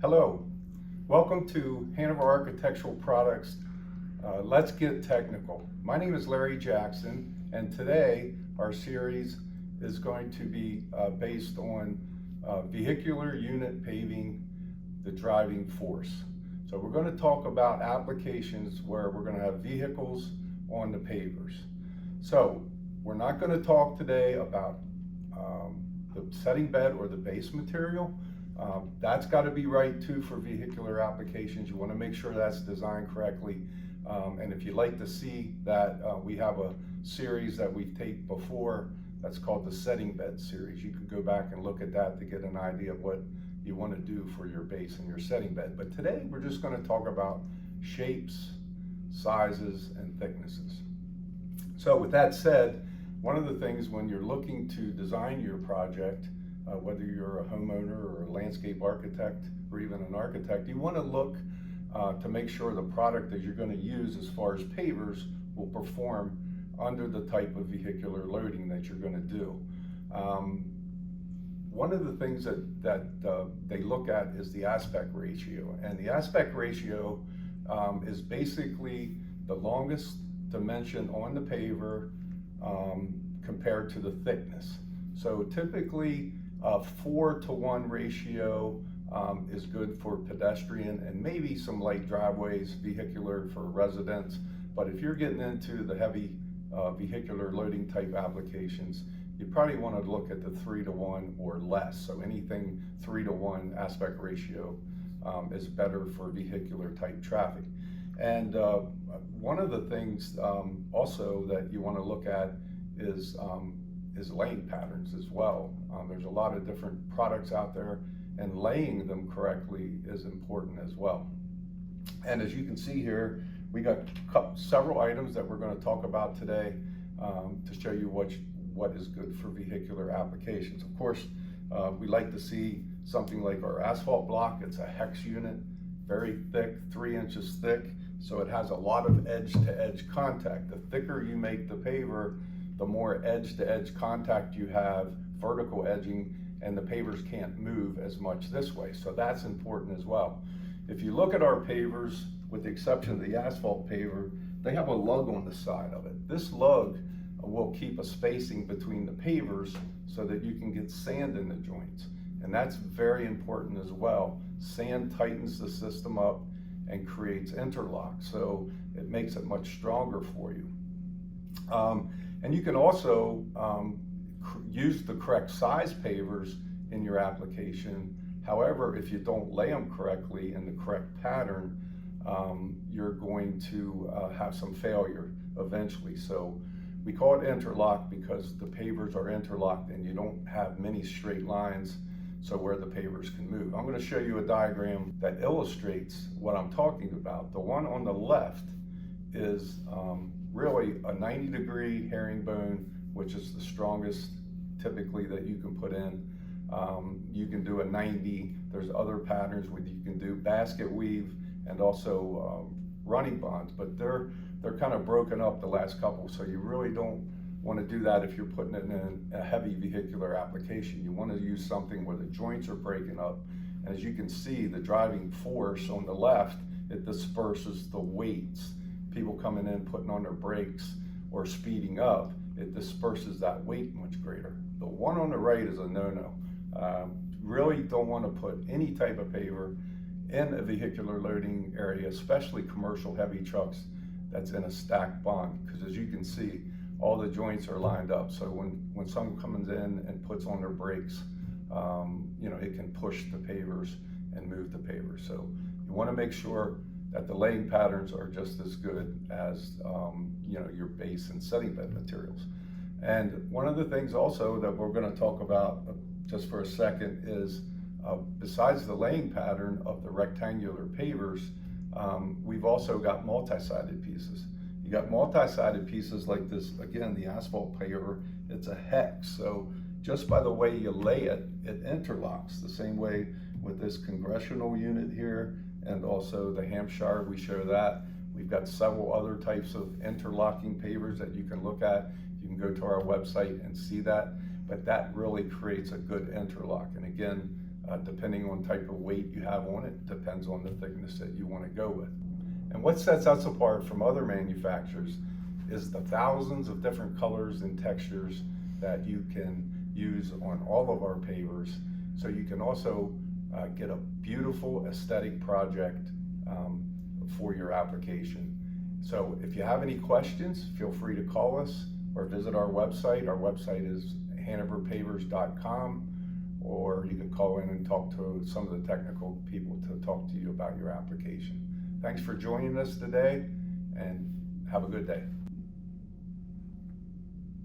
Hello, welcome to Hanover Architectural Products. Let's get technical. My name is Larry Jackson, and today our series is going to be based on vehicular unit paving, the driving force. So we're going to talk about applications where we're going to have vehicles on the pavers. So we're not going to talk today about the setting bed or the base material. That's got to be right too for vehicular applications. You want to make sure that's designed correctly. And if you'd like to see that, we have a series that we've taped before that's called the setting bed series. You can go back and look at that to get an idea of what you want to do for your base and your setting bed. But today we're just going to talk about shapes, sizes, and thicknesses. So with that said, one of the things when you're looking to design your project, whether you're a homeowner or a landscape architect or even an architect, you want to look to make sure the product that you're going to use as far as pavers will perform under the type of vehicular loading that you're going to do. One of the things that they look at is the aspect ratio, and the aspect ratio is basically the longest dimension on the paver compared to the thickness. So typically a 4-to-1 ratio is good for pedestrian and maybe some light driveways, vehicular for residents. But if you're getting into the heavy vehicular loading type applications, you probably want to look at the 3-to-1 or less. So anything 3-to-1 aspect ratio is better for vehicular type traffic. And one of the things also that you want to look at is laying patterns as well. There's a lot of different products out there, and laying them correctly is important as well. And as you can see here, we got several items that we're going to talk about today to show you what is good for vehicular applications. Of course, we like to see something like our asphalt block. It's a hex unit, very thick, 3 inches thick, so it has a lot of edge-to-edge contact. The thicker you make the paver, the more edge-to-edge contact you have, vertical edging, and the pavers can't move as much this way. So that's important as well. If you look at our pavers, with the exception of the asphalt paver, they have a lug on the side of it. This lug will keep a spacing between the pavers so that you can get sand in the joints. And that's very important as well. Sand tightens the system up and creates interlock, so it makes it much stronger for you. And you can also use the correct size pavers in your application. However, if you don't lay them correctly in the correct pattern, you're going to have some failure eventually. So we call it interlock because the pavers are interlocked and you don't have many straight lines so where the pavers can move. I'm going to show you a diagram that illustrates what I'm talking about. The one on the left is really a 90-degree herringbone, which is the strongest typically that you can put in. You can do a 90. There's other patterns where you can do basket weave and also running bonds, but they're kind of broken up the last couple, so you really don't want to do that if you're putting it in a heavy vehicular application. You want to use something where the joints are breaking up, and as you can see, the driving force on the left, it disperses the weights. People coming in, putting on their brakes or speeding up, it disperses that weight much greater. The one on the right is a no-no. Really don't want to put any type of paver in a vehicular loading area, especially commercial heavy trucks that's in a stacked bond, because as you can see, all the joints are lined up. So when someone comes in and puts on their brakes, it can push the pavers and move the pavers. So you want to make sure that the laying patterns are just as good as your base and setting bed materials. And one of the things also that we're going to talk about just for a second is besides the laying pattern of the rectangular pavers, we've also got multi-sided pieces. You got multi-sided pieces like this, again, the asphalt paver, it's a hex. So just by the way you lay it, it interlocks the same way with this congressional unit here, and also the Hampshire, we show that. We've got several other types of interlocking pavers that you can look at. You can go to our website and see that, but that really creates a good interlock. And again, Depending on type of weight you have on it, depends on the thickness that you want to go with. And what sets us apart from other manufacturers is the thousands of different colors and textures that you can use on all of our pavers. So you can also get a beautiful aesthetic project for your application. So if you have any questions, feel free to call us or visit our website. Our website is hanoverpavers.com, or you can call in and talk to some of the technical people to talk to you about your application. Thanks for joining us today, and have a good day.